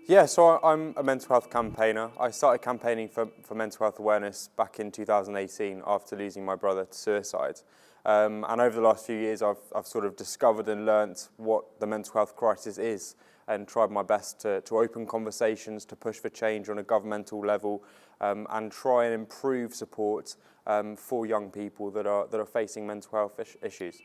Yeah, so I'm a mental health campaigner. I started campaigning for mental health awareness back in 2018 after losing my brother to suicide. And over the last few years, I've sort of discovered and learnt what the mental health crisis is and tried my best to open conversations, to push for change on a governmental level, and try and improve support for young people that are facing mental health issues.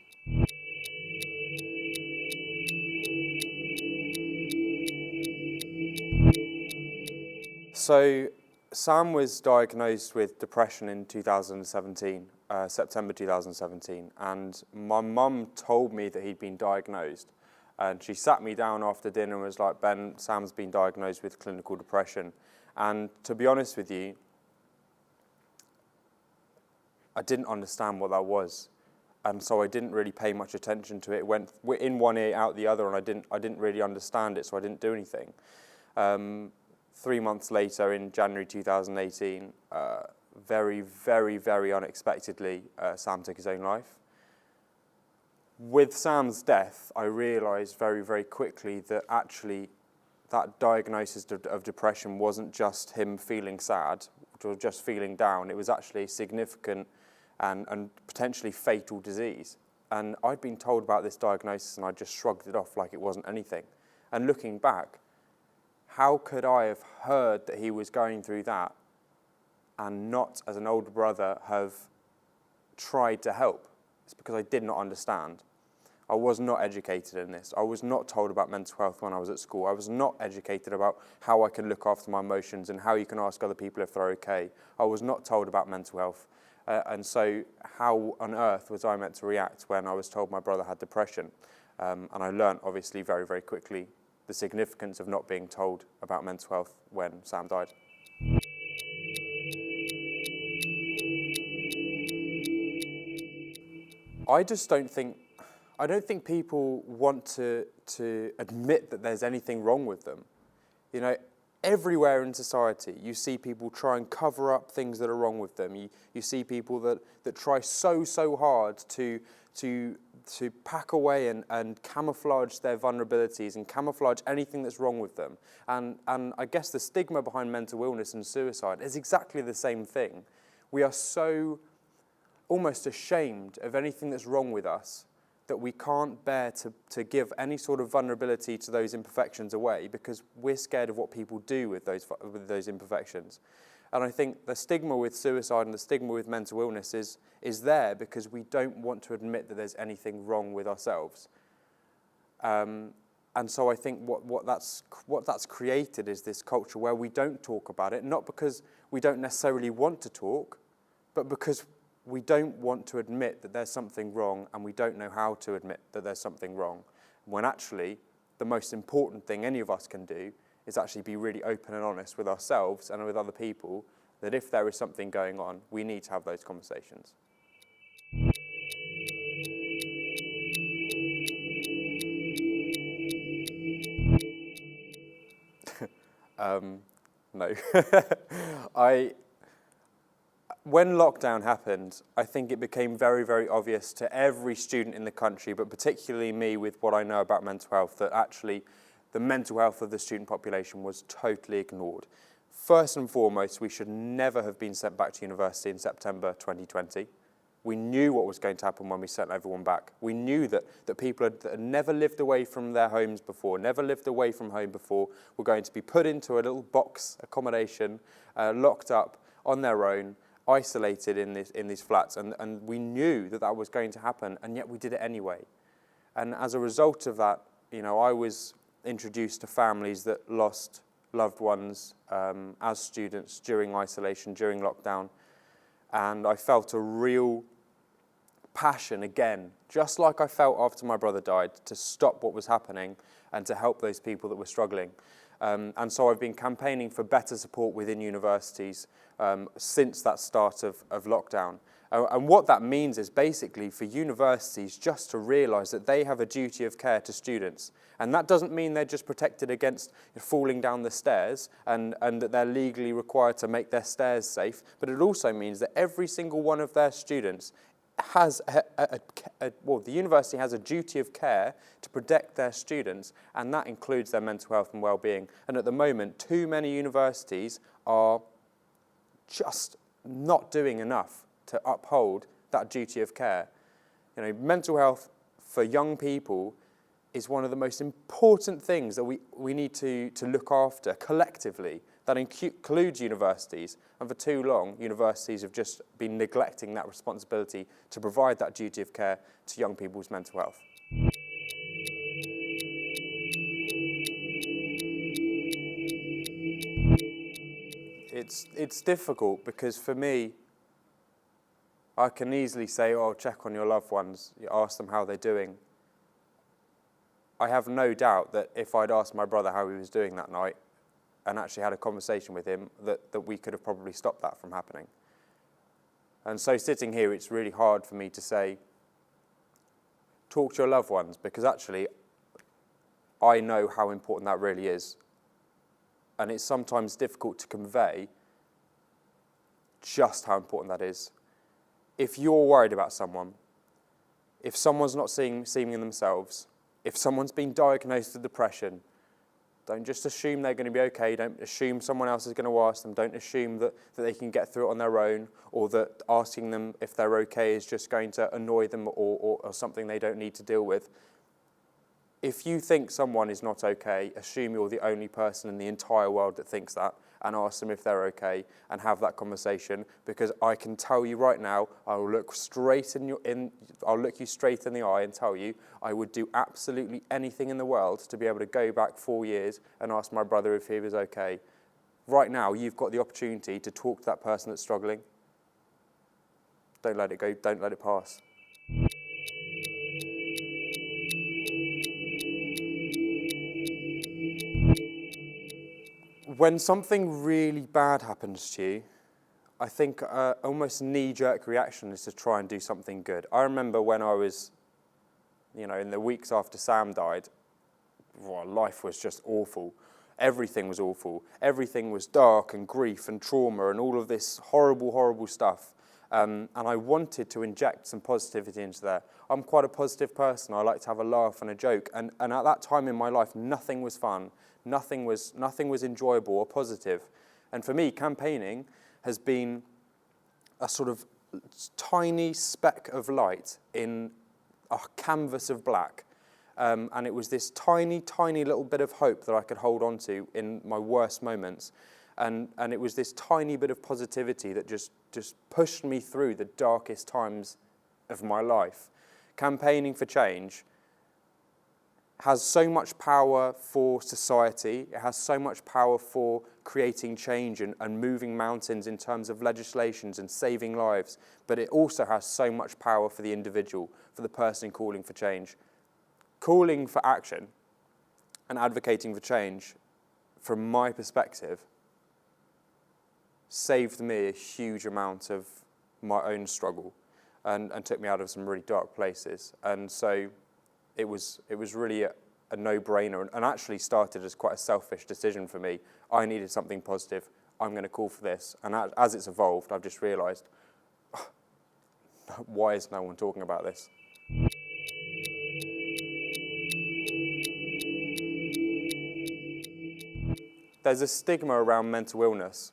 So Sam was diagnosed with depression in 2017, September 2017, and my mum told me that he'd been diagnosed. And she sat me down after dinner and was like, "Ben, Sam's been diagnosed with clinical depression." And to be honest with you, I didn't understand what that was. And so I didn't really pay much attention to it. It went in one ear, out the other, and I didn't really understand it, so I didn't do anything. 3 months later, in January 2018, very, very, very unexpectedly, Sam took his own life. With Sam's death, I realised very, very quickly that actually that diagnosis of depression wasn't just him feeling sad or just feeling down. It was actually a significant and potentially fatal disease. And I'd been told about this diagnosis and I just shrugged it off like it wasn't anything. And looking back, how could I have heard that he was going through that and not, as an older brother, have tried to help? It's because I did not understand. I was not educated in this. I was not told about mental health when I was at school. I was not educated about how I can look after my emotions and how you can ask other people if they're okay. I was not told about mental health. And so how on earth was I meant to react when I was told my brother had depression? And I learnt, obviously, very, very quickly the significance of not being told about mental health when Sam died. I don't think people want to admit that there's anything wrong with them. You know, everywhere in society, you see people try and cover up things that are wrong with them. You see people that try so hard to pack away and camouflage their vulnerabilities and camouflage anything that's wrong with them. And I guess the stigma behind mental illness and suicide is exactly the same thing. We are so almost ashamed of anything that's wrong with us that we can't bear to give any sort of vulnerability to those imperfections away because we're scared of what people do with those imperfections. And I think the stigma with suicide and the stigma with mental illness is there because we don't want to admit that there's anything wrong with ourselves. And so I think what that's created is this culture where we don't talk about it, not because we don't necessarily want to talk, but because we don't want to admit that there's something wrong and we don't know how to admit that there's something wrong. When actually, the most important thing any of us can do is actually be really open and honest with ourselves and with other people that if there is something going on, we need to have those conversations. No. When lockdown happened, I think it became very, very obvious to every student in the country, but particularly me with what I know about mental health, that actually the mental health of the student population was totally ignored. First and foremost, we should never have been sent back to university in September 2020. We knew what was going to happen when we sent everyone back. We knew that people that had never lived away from their homes before, never lived away from home before, were going to be put into a little box accommodation, locked up on their own, isolated in these flats, and we knew that was going to happen, and yet we did it anyway. And as a result of that, you know, I was introduced to families that lost loved ones as students during isolation, during lockdown, and I felt a real passion again, just like I felt after my brother died, to stop what was happening and to help those people that were struggling. And so I've been campaigning for better support within universities since that start of lockdown. And what that means is basically for universities just to realise that they have a duty of care to students. And that doesn't mean they're just protected against falling down the stairs and that they're legally required to make their stairs safe, but it also means that every single one of their students has the university has a duty of care to protect their students, and that includes their mental health and well-being. And at the moment, too many universities are just not doing enough to uphold that duty of care. You know, mental health for young people is one of the most important things that we need to look after collectively. That includes universities, and for too long, universities have just been neglecting that responsibility to provide that duty of care to young people's mental health. It's difficult because for me, I can easily say, oh, check on your loved ones, you ask them how they're doing. I have no doubt that if I'd asked my brother how he was doing that night and actually had a conversation with him, that we could have probably stopped that from happening. And so sitting here, it's really hard for me to say, talk to your loved ones, because actually I know how important that really is. And it's sometimes difficult to convey just how important that is. If you're worried about someone, if someone's not seeing themselves, if someone's been diagnosed with depression, don't just assume they're going to be okay. Don't assume someone else is going to ask them. Don't assume that they can get through it on their own, or that asking them if they're okay is just going to annoy them or something they don't need to deal with. If you think someone is not okay, assume you're the only person in the entire world that thinks that, and ask them if they're okay, and have that conversation. Because I can tell you right now, I'll look you straight in the eye and tell you I would do absolutely anything in the world to be able to go back 4 years and ask my brother if he was okay. Right now, you've got the opportunity to talk to that person that's struggling. Don't let it go. Don't let it pass. When something really bad happens to you, I think almost knee-jerk reaction is to try and do something good. I remember when I was, in the weeks after Sam died, life was just awful. Everything was awful. Everything was dark and grief and trauma and all of this horrible, horrible stuff. And I wanted to inject some positivity into there. I'm quite a positive person. I like to have a laugh and a joke. And at that time in my life, nothing was fun. Nothing was enjoyable or positive. And for me, campaigning has been a sort of tiny speck of light in a canvas of black. And it was this tiny, tiny little bit of hope that I could hold on to in my worst moments. And it was this tiny bit of positivity that just pushed me through the darkest times of my life. Campaigning for change has so much power for society. It has so much power for creating change and moving mountains in terms of legislations and saving lives. But it also has so much power for the individual, for the person calling for change. Calling for action and advocating for change, from my perspective, saved me a huge amount of my own struggle and took me out of some really dark places. And so it was really a no-brainer, and actually started as quite a selfish decision for me. I needed something positive. I'm going to call for this. And as it's evolved, I've just realised, why is no one talking about this? There's a stigma around mental illness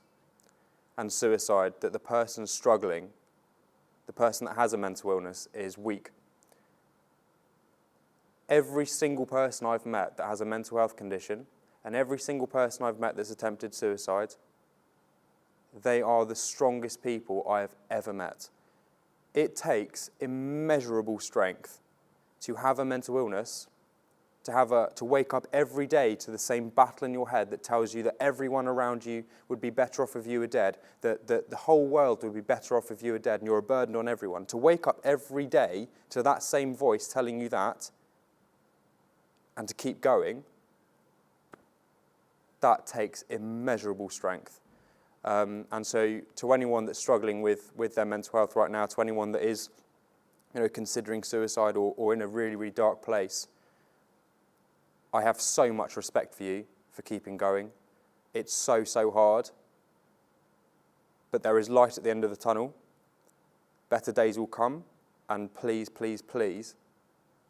and suicide that the person struggling, the person that has a mental illness, is weak. Every single person I've met that has a mental health condition, and every single person I've met that's attempted suicide, they are the strongest people I have ever met. It takes immeasurable strength to have a mental illness, to wake up every day to the same battle in your head that tells you that everyone around you would be better off if you were dead, that the whole world would be better off if you were dead, and you're a burden on everyone. To wake up every day to that same voice telling you that, and to keep going, that takes immeasurable strength. And so to anyone that's struggling with their mental health right now, to anyone that is considering suicide or in a really, really dark place, I have so much respect for you for keeping going. It's so, so hard. But there is light at the end of the tunnel. Better days will come. And please, please, please,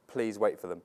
please wait for them.